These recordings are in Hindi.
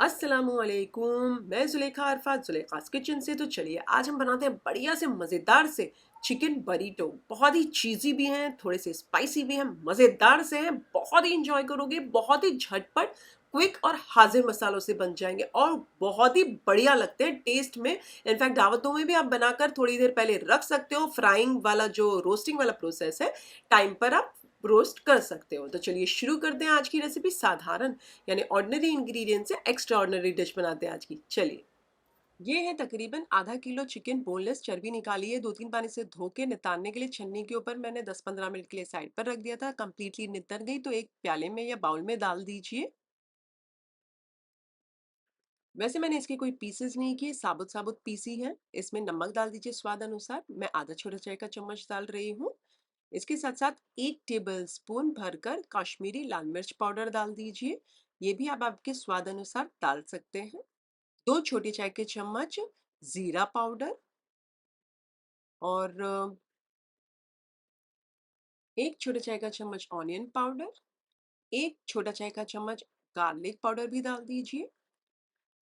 अस्सलामुअलैकुम, मैं ज़ुलेखा अरफात ज़ुलेखास किचन से। तो चलिए आज हम बनाते हैं बढ़िया से मज़ेदार से चिकन बरीटो। बहुत ही चीज़ी भी हैं, थोड़े से स्पाइसी भी हैं, मज़ेदार से हैं, बहुत ही इंजॉय करोगे। बहुत ही झटपट, क्विक और हाजिर मसालों से बन जाएंगे और बहुत ही बढ़िया लगते हैं टेस्ट में। इनफैक्ट दावतों में भी आप बनाकर थोड़ी देर पहले रख सकते हो। फ्राइंग वाला जो रोस्टिंग वाला प्रोसेस है, टाइम पर आप रोस्ट कर सकते हो। तो चलिए शुरू करते हैं आज की रेसिपी। साधारण यानी ऑर्डिनरी इंग्रेडिएंट से एक्स्ट्रा ऑर्डिनरी डिश बनाते हैं आज की। चलिए, ये है तकरीबन आधा किलो चिकन। बोनलेस चर्बी निकाली है, 2-3 पानी से धो के नितारने के लिए छन्नी के ऊपर मैंने 10-15 मिनट के लिए साइड पर रख दिया था। कंप्लीटली नितर गई तो एक प्याले में या बाउल में डाल दीजिए। वैसे मैंने इसके कोई पीसेस नहीं किए, साबुत साबुत पीसी है। इसमें नमक डाल दीजिए स्वाद अनुसार, मैं आधा छोटा चाय का चम्मच डाल रही हूँ। इसके साथ साथ 1 टेबल स्पून भरकर कश्मीरी लाल मिर्च पाउडर डाल दीजिए। ये भी आप आपके स्वाद अनुसार डाल सकते हैं। 2 छोटे चाय के चम्मच जीरा पाउडर और 1 छोटा चाय का चम्मच ऑनियन पाउडर, 1 छोटा चाय का चम्मच गार्लिक पाउडर भी डाल दीजिए।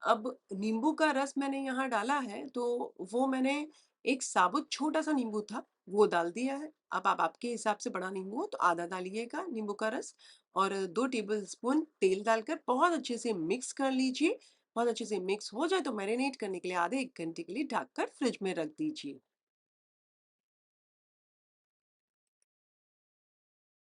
अब नींबू का रस मैंने यहाँ डाला है, तो वो मैंने एक साबुत छोटा-सा नींबू था, वो डाल दिया है। अब आप आपके हिसाब से बड़ा नींबू हो तो आधा डालिएगा नींबू का रस और 2 टेबलस्पून तेल डालकर बहुत अच्छे से मिक्स कर लीजिए। बहुत अच्छे से मिक्स हो जाए तो मैरिनेट करने के लिए आधे 1 घंटे के लिए ढककर फ्रिज में रख दीजिए।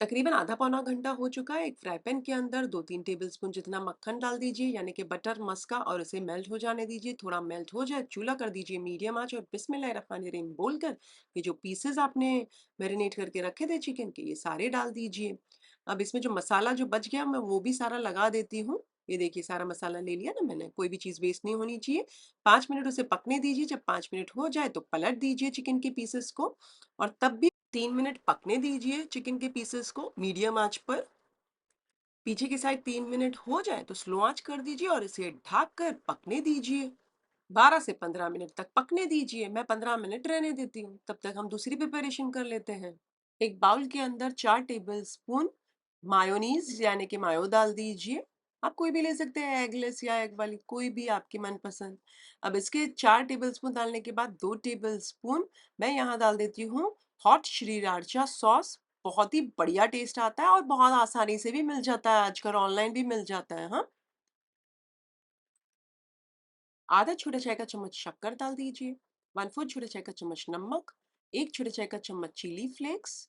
तकरीबन आधा पौना घंटा हो चुका है। एक फ्राई पैन के अंदर 2-3 टेबलस्पून जितना मक्खन डाल दीजिए, यानी कि बटर मस्का, और उसे मेल्ट हो जाने दीजिए। थोड़ा मेल्ट हो जाए, चूल्हा कर दीजिए मीडियम आंच और बिस्मिल्लाहिर्रहमानिर्रहीम बोलकर ये जो पीसेस आपने मैरिनेट करके रखे थे चिकन के, ये सारे डाल दीजिए। अब इसमें जो मसाला जो बच गया मैं वो भी सारा लगा देती हूँ। ये देखिए सारा मसाला ले लिया ना मैंने, कोई भी चीज़ वेस्ट नहीं होनी चाहिए। 5 मिनट उसे पकने दीजिए। जब 5 मिनट हो जाए तो पलट दीजिए चिकन के पीसेस को और तब भी 3 मिनट पकने दीजिए चिकन के पीसेस को मीडियम आंच पर। पीछे की साइड 3 मिनट हो जाए तो स्लो आंच कर दीजिए और इसे ढक कर पकने दीजिए। 12 से 15 मिनट तक पकने दीजिए। मैं 15 मिनट रहने देती हूँ, तब तक हम दूसरी प्रिपरेशन कर लेते हैं। एक बाउल के अंदर 4 टेबलस्पून मायोनीज यानी कि मायो डाल दीजिए। आप कोई भी ले सकते हैं, एगलेस या एग वाली, कोई भी आपकी मनपसंद। अब इसके 4 टेबलस्पून डालने के बाद 2 टेबलस्पून मैं यहाँ डाल देती हूँ हॉट श्रीराचा सॉस। बहुत ही बढ़िया टेस्ट आता है और बहुत आसानी से भी मिल जाता है, आजकल ऑनलाइन भी मिल जाता है। हाँ, आधा छोटा चाय का चम्मच शक्कर डाल दीजिए, 1/4 छोटा चाय का चम्मच नमक, 1 छोटा चाय का चम्मच चिली फ्लेक्स,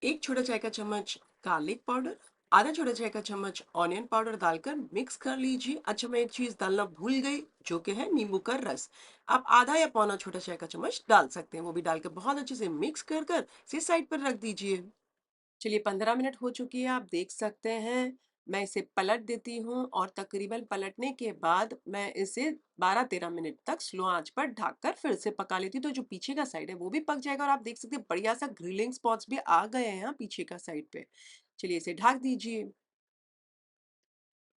1 छोटा चाय का चम्मच गार्लिक पाउडर, आधा छोटा चाय का चम्मच ऑनियन पाउडर डालकर मिक्स कर लीजिए। अच्छा, मैं एक चीज डालना भूल गई, जो कि है नींबू का रस। आप आधा या पौना छोटा चाय का चम्मच डाल सकते हैं, वो भी डालकर बहुत अच्छे से मिक्स कर कर इसे साइड पर रख दीजिए। चलिए 15 मिनट हो चुकी है, आप देख सकते हैं। मैं इसे पलट देती हूँ और तकरीबन पलटने के बाद मैं इसे 12-13 मिनट तक स्लो आंच पर ढककर फिर से पका लेती हूँ, तो जो पीछे का साइड है वो भी पक जाएगा और आप देख सकते हैं बढ़िया सा ग्रिलिंग स्पॉट्स भी आ गए हैं यहाँ पीछे का साइड पे। चलिए इसे ढक दीजिए।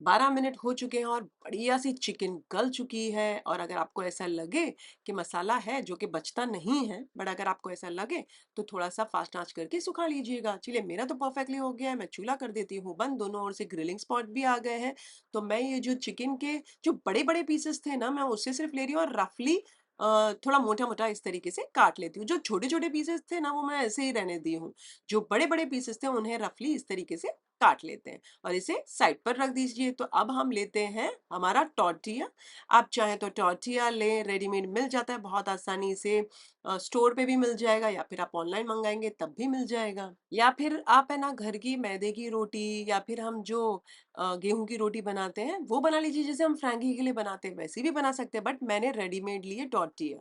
12 मिनट हो चुके हैं और बढ़िया सी चिकन गल चुकी है। और अगर आपको ऐसा लगे कि मसाला है जो कि बचता नहीं है, बट अगर आपको ऐसा लगे तो थोड़ा सा फास्ट आंच करके सुखा लीजिएगा। चलिए मेरा तो परफेक्टली हो गया है, मैं चूल्हा कर देती हूँ बंद। दोनों ओर से ग्रिलिंग स्पॉट भी आ गए हैं। तो मैं ये जो चिकन के जो बड़े बड़े पीसेस थे ना, मैं उससे सिर्फ ले रही हूँ और रफली थोड़ा मोटा मोटा इस तरीके से काट लेती हूँ। जो छोटे छोटे पीसेस थे ना वो मैं ऐसे ही रहने दी हूँ। जो बड़े बड़े पीसेस थे उन्हें रफली इस तरीके से काट लेते हैं और इसे साइड पर रख दीजिए। तो अब हम लेते हैं हमारा टॉर्टिया। आप चाहें तो टॉर्टिया लें, रेडीमेड मिल जाता है बहुत आसानी से। स्टोर पे भी मिल जाएगा या फिर आप ऑनलाइन मंगाएंगे तब भी मिल जाएगा। या फिर आप है ना घर की मैदे की रोटी या फिर हम जो गेहूं की रोटी बनाते हैं वो बना लीजिए, जैसे हम फ्रैंकी के लिए बनाते हैं वैसे भी बना सकते हैं, बट मैंने रेडीमेड लिए टॉर्टिया।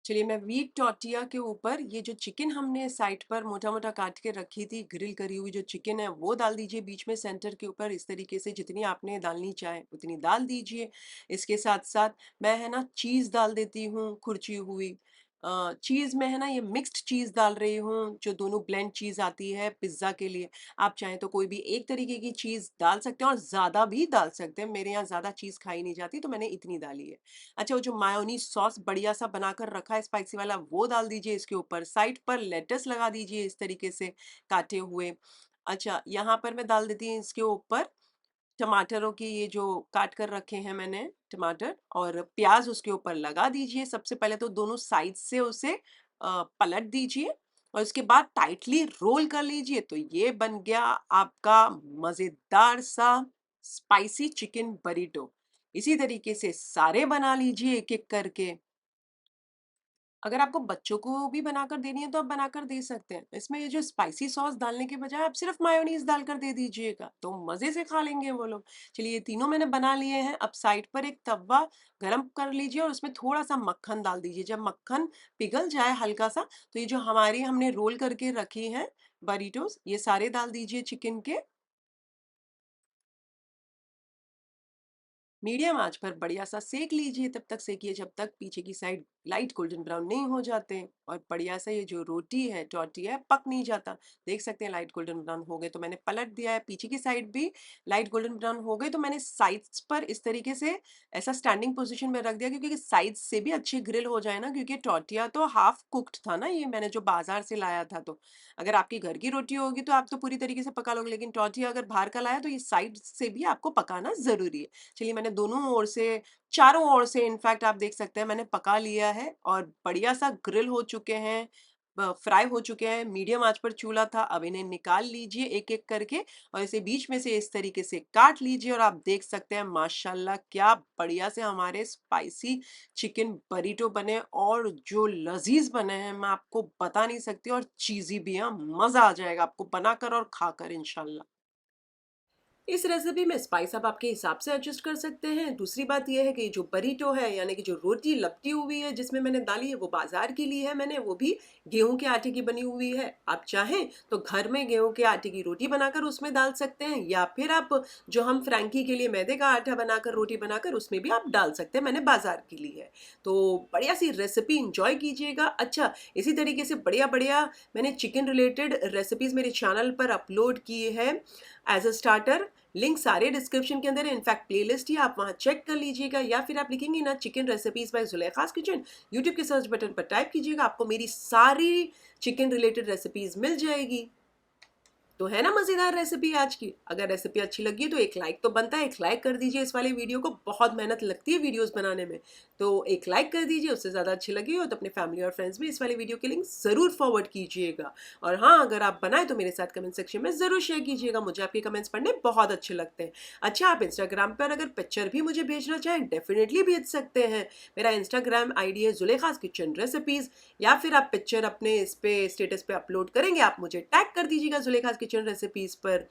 चलिए मैं व्हीट टॉर्टिया के ऊपर ये जो चिकन हमने साइड पर मोटा मोटा काट के रखी थी, ग्रिल करी हुई जो चिकन है वो डाल दीजिए बीच में सेंटर के ऊपर। इस तरीके से जितनी आपने डालनी चाहे उतनी डाल दीजिए। इसके साथ साथ मैं है ना चीज़ डाल देती हूँ खुरची हुई। चीज़ में है ना ये मिक्स्ड चीज़ डाल रही हूँ, जो दोनों ब्लेंड चीज़ आती है पिज्ज़ा के लिए। आप चाहें तो कोई भी एक तरीके की चीज़ डाल सकते हैं और ज़्यादा भी डाल सकते हैं। मेरे यहाँ ज़्यादा चीज़ खाई नहीं जाती तो मैंने इतनी डाली है। अच्छा, वो जो मायोनीज़ सॉस बढ़िया सा बनाकर रखा है स्पाइसी वाला वो डाल दीजिए इसके ऊपर। साइड पर लेट्स लगा दीजिए इस तरीके से काटे हुए। अच्छा, यहाँ पर मैं डाल देती हूँ इसके ऊपर टमाटरों की ये जो काट कर रखे हैं मैंने टमाटर और प्याज़ उसके ऊपर लगा दीजिए। सबसे पहले तो दोनों साइड से उसे पलट दीजिए और उसके बाद टाइटली रोल कर लीजिए। तो ये बन गया आपका मज़ेदार सा स्पाइसी चिकन बरीटो। इसी तरीके से सारे बना लीजिए एक-एक करके। अगर आपको बच्चों को भी बनाकर देनी है तो आप बनाकर दे सकते हैं। इसमें ये जो स्पाइसी सॉस डालने के बजाय आप सिर्फ़ मायोनीज़ डालकर दे दीजिएगा, तो मज़े से खा लेंगे वो लोग। चलिए ये तीनों मैंने बना लिए हैं, अब साइड पर एक तवा गरम कर लीजिए और उसमें थोड़ा-सा मक्खन डाल दीजिए। जब मक्खन पिघल जाए हल्का-सा, तो ये जो हमने रोल करके रखी हैं बरीटोज़, ये सारे डाल दीजिए चिकन के। मीडियम आंच पर बढ़िया सा सेक लीजिए, तब तक सेकिए जब तक पीछे की साइड लाइट गोल्डन ब्राउन नहीं हो जाते और बढ़िया सा ये जो रोटी है टॉर्टिया है पक नहीं जाता। देख सकते हैं लाइट गोल्डन ब्राउन हो गए तो मैंने पलट दिया है, पीछे की साइड भी लाइट गोल्डन ब्राउन हो गई तो मैंने साइड्स पर इस तरीके से ऐसा स्टैंडिंग पोजीशन में रख दिया क्योंकि साइड से भी अच्छे ग्रिल हो जाए ना, क्योंकि टॉर्टिया तो हाफ कुक्ड था ना, ये मैंने जो बाजार से लाया था। तो अगर आपकी घर की रोटी होगी तो आप तो पूरी तरीके से पका लोगे, लेकिन टॉर्टिया अगर बाहर का लाया तो ये साइड से भी आपको पकाना जरूरी है। चलिए मैंने दोनों ओर से, चारों ओर से इनफैक्ट आप देख सकते हैं मैंने पका लिया है और बढ़िया सा ग्रिल हो चुके हैं, फ्राई हो चुके हैं। मीडियम आंच पर चूल्हा था। अब इन्हें निकाल लीजिए एक-एक करके और इसे बीच में से इस तरीके से काट लीजिए और आप देख सकते हैं माशाल्लाह क्या बढ़िया से हमारे स्पाइसी चिकन बरीटो बने और जो लज़ीज़ बने हैं मैं आपको बता नहीं सकती, और चीज़ी भी हैं। मज़ा आ जाएगा आपको बनाकर और खाकर इंशाल्लाह। इस रेसिपी में स्पाइस आप आपके हिसाब से एडजस्ट कर सकते हैं। दूसरी बात ये है कि जो बरीटो है यानी कि जो रोटी लपटी हुई है जिसमें मैंने डाली है वो बाजार की ली है मैंने, वो भी गेहूं के आटे की बनी हुई है। आप चाहें तो घर में गेहूं के आटे की रोटी बनाकर उसमें डाल सकते हैं, या फिर आप जो हम फ्रैंकी के लिए मैदे का आटा बनाकर रोटी बनाकर उसमें भी आप डाल सकते हैं। मैंने बाजार की ली है। तो बढ़िया सी रेसिपी इंजॉय कीजिएगा। अच्छा, इसी तरीके से बढ़िया बढ़िया मैंने चिकन रिलेटेड रेसिपीज मेरे चैनल पर अपलोड किए हैं एज अ स्टार्टर। लिंक सारे डिस्क्रिप्शन के अंदर है, इनफैक्ट प्लेलिस्ट ही आप वहाँ चेक कर लीजिएगा, या फिर आप लिखेंगे ना chicken recipes by Zulekha's kitchen, YouTube के सर्च बटन पर टाइप कीजिएगा, आपको मेरी सारी चिकन रिलेटेड रेसिपीज मिल जाएगी। तो है ना मज़ेदार रेसिपी आज की। अगर रेसिपी अच्छी लगी तो एक लाइक तो बनता है, एक लाइक कर दीजिए इस वाले वीडियो को, बहुत मेहनत लगती है वीडियोस बनाने में। तो एक लाइक कर दीजिए, उससे ज़्यादा अच्छी लगी हो तो अपने फैमिली और फ्रेंड्स में इस वाले वीडियो के लिंक ज़रूर फॉरवर्ड कीजिएगा। और हाँ, अगर आप बनाएं तो मेरे साथ कमेंट सेक्शन में ज़रूर शेयर कीजिएगा, मुझे आपके कमेंट्स पढ़ने बहुत अच्छे लगते हैं। अच्छा, आप इंस्टाग्राम पर अगर पिक्चर भी मुझे भेजना चाहें डेफिनेटली भेज सकते हैं। मेरा इंस्टाग्राम आईडी है जुलेखास किचन रेसिपीज़, या फिर आप पिक्चर अपने इस पे स्टेटस पे अपलोड करेंगे, आप मुझे टैग कर दीजिएगा जुलेखास किचन रेसिपीज़ पर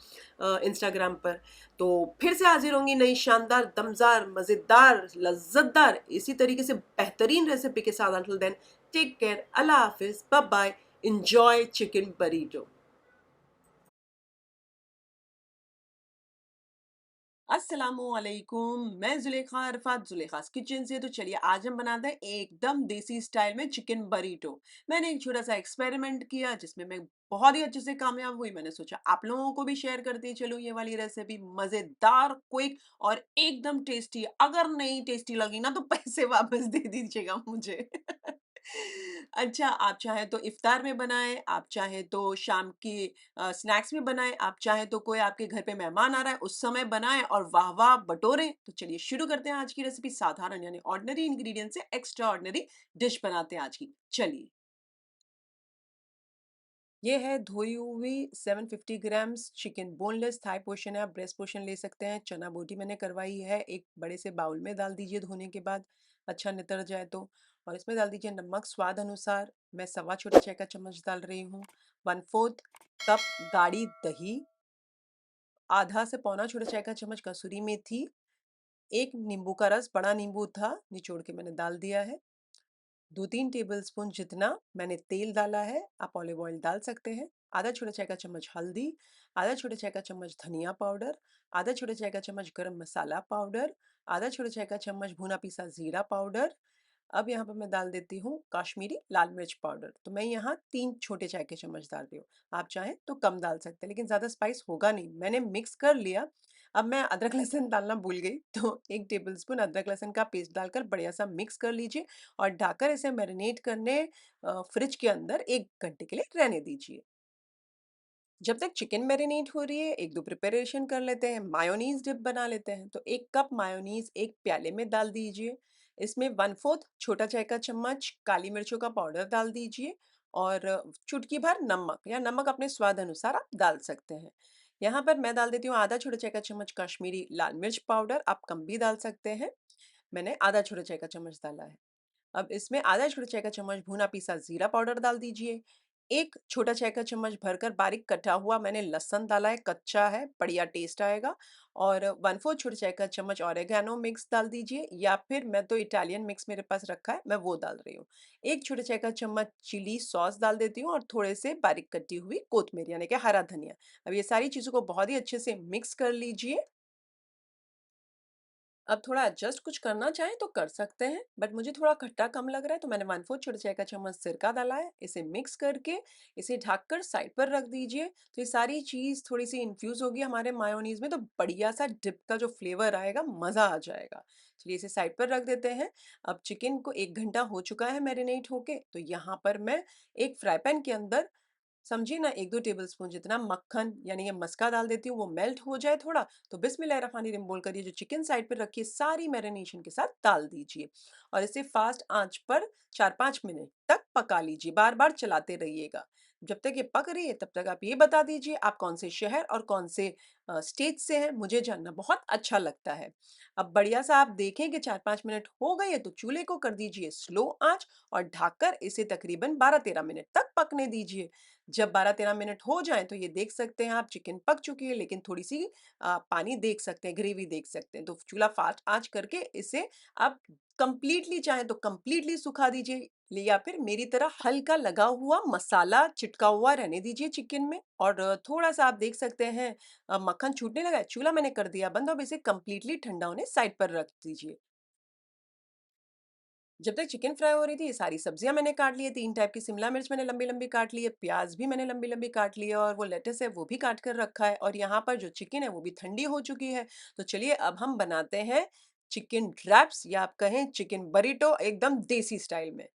इंस्टाग्राम पर। तो फिर से हाजिर होंगी नई शानदार, दमदार, मज़ेदार, लज़्ज़तदार इसी तरीके से बेहतरीन रेसिपी के साथ। अंटिल देन टेक केयर, अल्लाह हाफ़िज़, bye bye, enjoy chicken burrito. अस्सलामुअलैकुम, मैं ज़ुलेखा अरफ़ात ज़ुलेखास किचन से। तो चलिए आज हम बनाते हैं एकदम देसी स्टाइल में चिकन बरीटो। मैंने एक छोटा-सा एक्सपेरिमेंट किया जिसमें मैं बहुत ही अच्छे से कामयाब हुई। मैंने सोचा आप लोगों को भी शेयर करती चलूँ ये वाली रेसिपी, मज़ेदार, क्विक और एकदम टेस्टी। अगर नहीं टेस्टी लगी ना तो पैसे वापस दे दीजिएगा मुझे। अच्छा, आप चाहें तो इफ्तार में बनाएँ, आप चाहें तो शाम की स्नैक्स में बनाएँ, आप चाहें तो कोई आपके घर पे मेहमान आ रहा है उस समय बनाएँ और वाह-वाह बटोरें। तो चलिए शुरू करते हैं आज की रेसिपी। साधारण यानी ऑर्डिनरी इंग्रीडिएंट से एक्स्ट्रा ऑर्डिनरी डिश बनाते हैं आज की। चलिए। ये है धोई हुई 750 grams chicken, boneless thigh portion है, आप ब्रेस्ट पोर्शन ले सकते हैं। चना बोटी मैंने करवाई है, एक बड़े से बाउल में डाल दीजिए धोने के बाद, अच्छा नितर जाए तो। और इसमें डाल दीजिए नमक स्वाद अनुसार, मैं सवा छोटे चाय का चम्मच डाल रही हूँ। 1/4 कप गाढ़ी दही, आधा से पौना छोटा चाय का चम्मच कसूरी मेथी, एक नींबू का रस, बड़ा नींबू था निचोड़ के मैंने डाल दिया है। 2-3 टेबलस्पून जितना मैंने तेल डाला है, आप ऑलिव ऑयल डाल सकते हैं। आधा छोटा चाय का चम्मच हल्दी, आधा छोटा चाय का चम्मच धनिया पाउडर, आधा छोटा चाय का चम्मच गरम मसाला पाउडर, आधा छोटा चाय का चम्मच भुना पिसा ज़ीरा पाउडर। अब यहाँ पर मैं डाल देती हूँ काश्मीरी लाल मिर्च पाउडर। तो मैं यहाँ 3 छोटे चाय के चम्मच डाल रही हूँ। आप चाहें तो कम डाल सकते हैं, लेकिन ज़्यादा स्पाइस होगा नहीं। मैंने मिक्स कर लिया। अब मैं अदरक लहसुन डालना भूल गई, तो 1 टेबलस्पून अदरक लहसुन का पेस्ट डालकर बढ़िया सा मिक्स कर लीजिए और ढककर इसे मैरिनेट करने फ्रिज के अंदर 1 घंटे के लिए रहने दीजिए। जब तक चिकन मैरिनेट हो रही है, 1-2 प्रिपरेशन कर लेते हैं। मायोनीज़ डिप बना लेते हैं। तो 1 कप मायोनीज़ एक प्याले में डाल दीजिए। इसमें 1/4 छोटा चाय का चम्मच काली मिर्चों का पाउडर डाल दीजिए और चुटकी भर नमक या नमक अपने स्वाद अनुसार आप डाल सकते हैं। यहाँ पर मैं डाल देती हूँ आधा छोटा चाय का चम्मच कश्मीरी लाल मिर्च पाउडर, आप कम भी डाल सकते हैं। मैंने आधा छोटा चाय का चम्मच डाला है। अब इसमें आधा छोटा चाय का चम्मच भुना पिसा जीरा पाउडर डाल दीजिए। 1 छोटा चाय का चम्मच भरकर बारीक कटा हुआ मैंने लहसुन डाला है, कच्चा है, बढ़िया टेस्ट आएगा। और 1/4 छोटा चाय का चम्मच ऑरिगैनो मिक्स डाल दीजिए या फिर मैं तो इटालियन मिक्स मेरे पास रखा है, मैं वो डाल रही हूँ। 1 छोटा चाय का चम्मच चिली सॉस डाल देती हूँ और थोड़े से बारीक कटी हुई कोतमीर यानी कि हरा धनिया। अब ये सारी चीज़ों को बहुत ही अच्छे से मिक्स कर लीजिए। अब थोड़ा एडजस्ट कुछ करना चाहें तो कर सकते हैं, बट मुझे थोड़ा खट्टा कम लग रहा है तो मैंने 1/4 छोटे चाय का चम्मच सिरका डाला है। इसे मिक्स करके इसे ढककर साइड पर रख दीजिए। तो ये सारी चीज़ थोड़ी-सी इन्फ्यूज़ होगी हमारे मायोनीज़ में तो बढ़िया-सा डिप का जो फ्लेवर आएगा, मज़ा आ जाएगा। चलिए इसे साइड पर रख देते हैं। अब चिकन को 1 घंटा हो चुका है मैरिनेट होके, तो यहाँ पर मैं एक फ्राई पैन के अंदर समझिए ना 1-2 टेबलस्पून जितना मक्खन यानी ये मस्का डाल देती हूँ, वो मेल्ट हो जाए थोड़ा, तो बिस्मिल्लाहिर्रहमानिर्रहीम बोलकर ये जो चिकन साइड पे रखी है सारी मैरिनेशन के साथ डाल दीजिए और इसे फास्ट आंच पर 4-5 मिनट तक पका लीजिए, बार-बार चलाते रहिएगा। जब तक ये पक रही है तब तक आप ये बता दीजिए आप कौन से शहर और कौन से स्टेट से हैं, मुझे जानना बहुत अच्छा लगता है। अब बढ़िया-सा आप देखें कि 4-5 मिनट हो गए हैं तो चूल्हे को कर दीजिए स्लो आँच और ढककर इसे तकरीबन 12-13 मिनट तक पकने दीजिए। जब 12-13 मिनट हो जाएँ तो ये देख सकते हैं आप चिकन पक चुकी है लेकिन थोड़ी-सी पानी देख सकते हैं, ग्रेवी देख सकते हैं। तो चूल्हा फास्ट आँच करके इसे आप कंप्लीटली चाहें तो कंप्लीटली सुखा दीजिए या फिर मेरी तरह हल्का लगा हुआ मसाला चिटका हुआ रहने दीजिए चिकन में और थोड़ा-सा आप देख सकते हैं मक्खन छूटने लगा है, चूल्हा मैंने कर दिया बंद। अब इसे कंप्लीटली ठंडा होने साइड पर रख दीजिए। जब तक चिकन फ्राई हो रही थी, ये सारी सब्जियाँ मैंने काट ली है, 3 टाइप की शिमला मिर्च मैंने लंबी-लंबी काट ली है, प्याज़ भी मैंने लंबी-लंबी काट ली है और वो लेट्स है वो भी काट कर रखा है और यहाँ पर जो चिकन है वो भी ठंडी हो चुकी है। तो चलिए अब हम बनाते हैं चिकन रैप्स या आप कहें चिकन बरीटो एकदम देसी स्टाइल में।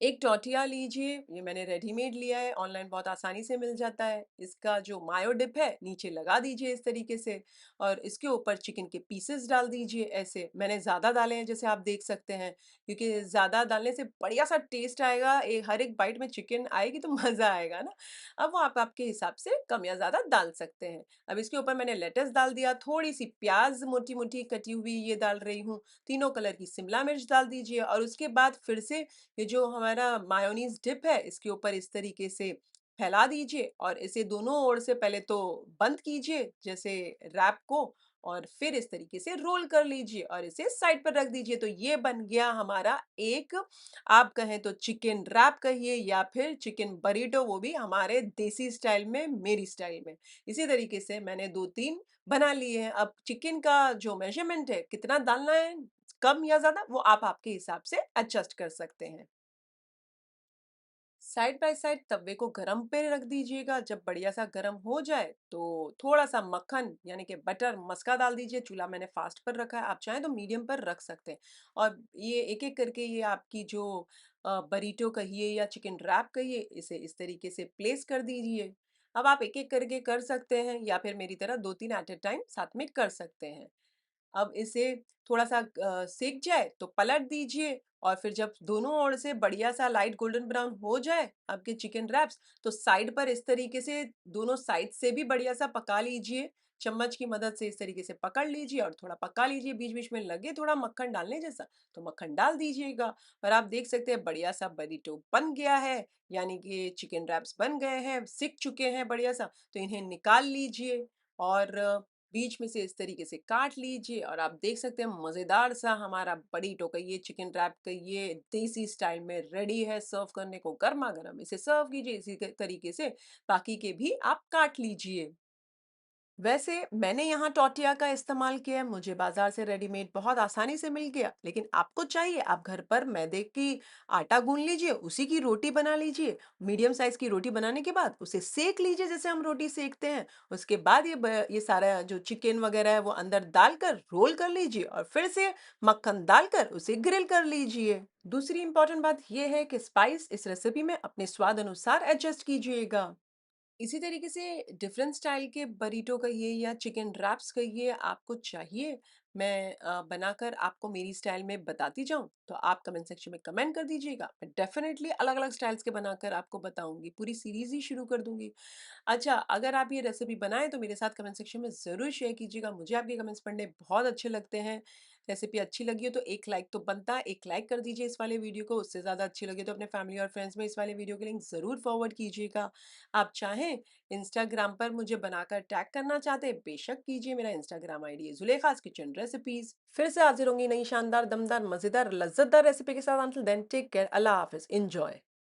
एक टॉर्टिया लीजिए, ये मैंने रेडीमेड लिया है, ऑनलाइन बहुत आसानी से मिल जाता है। इसका जो मायो डिप है, नीचे लगा दीजिए इस तरीके से और इसके ऊपर चिकन के पीसेस डाल दीजिए ऐसे। मैंने ज़्यादा डाले हैं जैसे आप देख सकते हैं, क्योंकि ज़्यादा डालने से बढ़िया-सा टेस्ट आएगा, हर एक बाइट में चिकन आएगी तो मज़ा आएगा ना। अब वो आप आपके हिसाब से कम या ज़्यादा डाल सकते हैं। अब इसके ऊपर मैंने लेट्स डाल दिया, थोड़ी-सी प्याज़ मोटी-मोटी कटी हुई ये डाल रही हूँ, तीनों कलर की शिमला मिर्च डाल दीजिए और उसके बाद फिर से ये जो हमारा मायोनीज़ डिप है, इसके ऊपर इस तरीके से फैला दीजिए और इसे दोनों ओर से पहले तो बंद कीजिए, जैसे रैप को और फिर इस तरीके से रोल कर लीजिए और इसे साइड पर रख दीजिए। तो ये बन गया हमारा एक आप कहें तो चिकन रैप कहिए या फिर चिकन बरीटो, वो भी हमारे देसी स्टाइल में, मेरी स्टाइल में। इसी तरीके से मैंने 2-3 बना लिए हैं। अब चिकन का जो मेज़रमेंट है, कितना डालना है, कम या ज़्यादा, वो आप आपके हिसाब से एडजस्ट कर सकते हैं। साइड बाय साइड तवे को गरम पे रख दीजिएगा। जब बढ़िया सा गरम हो जाए तो थोड़ा सा मक्खन यानी कि बटर मस्का डाल दीजिए। चूल्हा मैंने फास्ट पर रखा है, आप चाहें तो मीडियम पर रख सकते हैं और ये एक एक करके ये आपकी जो बरीटो कहिए या चिकन रैप कहिए, इसे इस तरीके से प्लेस कर दीजिए। अब आप एक एक करके कर सकते हैं या फिर मेरी तरह 2-3 एट अ टाइम साथ में कर सकते हैं। अब इसे थोड़ा-सा सेक जाए तो पलट दीजिए और फिर जब दोनों ओर से बढ़िया-सा लाइट गोल्डन ब्राउन हो जाए आपके चिकन रैप्स, तो साइड पर इस तरीके से दोनों साइड से भी बढ़िया-सा पका लीजिए। चम्मच की मदद से इस तरीके से पकड़ लीजिए और थोड़ा पका लीजिए, बीच-बीच में लगे थोड़ा मक्खन डालने जैसा, तो मक्खन डाल दीजिएगा और आप देख सकते हैं बढ़िया-सा बर्रिटो बन गया है, यानी कि चिकन रैप्स बन गए हैं, सिक चुके हैं बढ़िया-सा, तो इन्हें निकाल लीजिए और बीच में से इस तरीके से काट लीजिए और आप देख सकते हैं मज़ेदार सा हमारा बरीटो कहिए, चिकन रैप कहिए, देसी स्टाइल में रेडी है सर्व करने को गरमा-गरम। इसे सर्व कीजिए इसी तरीके से बाकी के भी आप काट लीजिए। वैसे मैंने यहाँ टॉर्टिया का इस्तेमाल किया है, मुझे बाजार से रेडीमेड बहुत आसानी से मिल गया। लेकिन आपको चाहिए, आप घर पर मैदे की आटा गूंद लीजिए, उसी की रोटी बना लीजिए। मीडियम साइज की रोटी बनाने के बाद उसे सेक लीजिए जैसे हम रोटी सेकते हैं। उसके बाद ये सारा जो चिकन वगैरह है वो अंदर डालकर रोल कर लीजिए और फिर से मक्खन डालकर उसे ग्रिल कर लीजिए। दूसरी इंपॉर्टेंट बात यह है कि स्पाइस इस रेसिपी में अपने स्वाद अनुसार एडजस्ट कीजिएगा। इसी तरीके से डिफरेंट स्टाइल के बरीटो कहिए या चिकन रैप्स कहिए, आपको चाहिए मैं बनाकर आपको मेरी स्टाइल में बताती जाऊं, तो आप कमेंट सेक्शन में कमेंट कर दीजिएगा। मैं डेफिनेटली अलग अलग स्टाइल्स के बनाकर आपको बताऊंगी, पूरी सीरीज ही शुरू कर दूंगी। अच्छा, अगर आप ये रेसिपी बनाएँ तो मेरे साथ कमेंट सेक्शन में ज़रूर शेयर कीजिएगा। मुझे आपके कमेंट्स पढ़ने बहुत अच्छे लगते हैं। रेसिपी अच्छी लगी हो तो एक लाइक तो बनता है, एक लाइक कर दीजिए इस वाले वीडियो को। उससे ज़्यादा अच्छी लगे तो अपने फैमिली और फ्रेंड्स में इस वाले वीडियो के लिंक ज़रूर फॉरवर्ड कीजिएगा। आप चाहें इंस्टाग्राम पर मुझे बनाकर टैग करना चाहते हैं, बेशक कीजिए। मेरा इंस्टाग्राम आईडी है ज़ुलेखास किचन रेसिपीज़। फिर से हाज़िर होंगी नई शानदार, दमदार, मज़ेदार, लज़्ज़तदार रेसिपी के साथ। अंटिल देन टेक केयर, अल्लाह हाफ़िज़, एन्जॉय।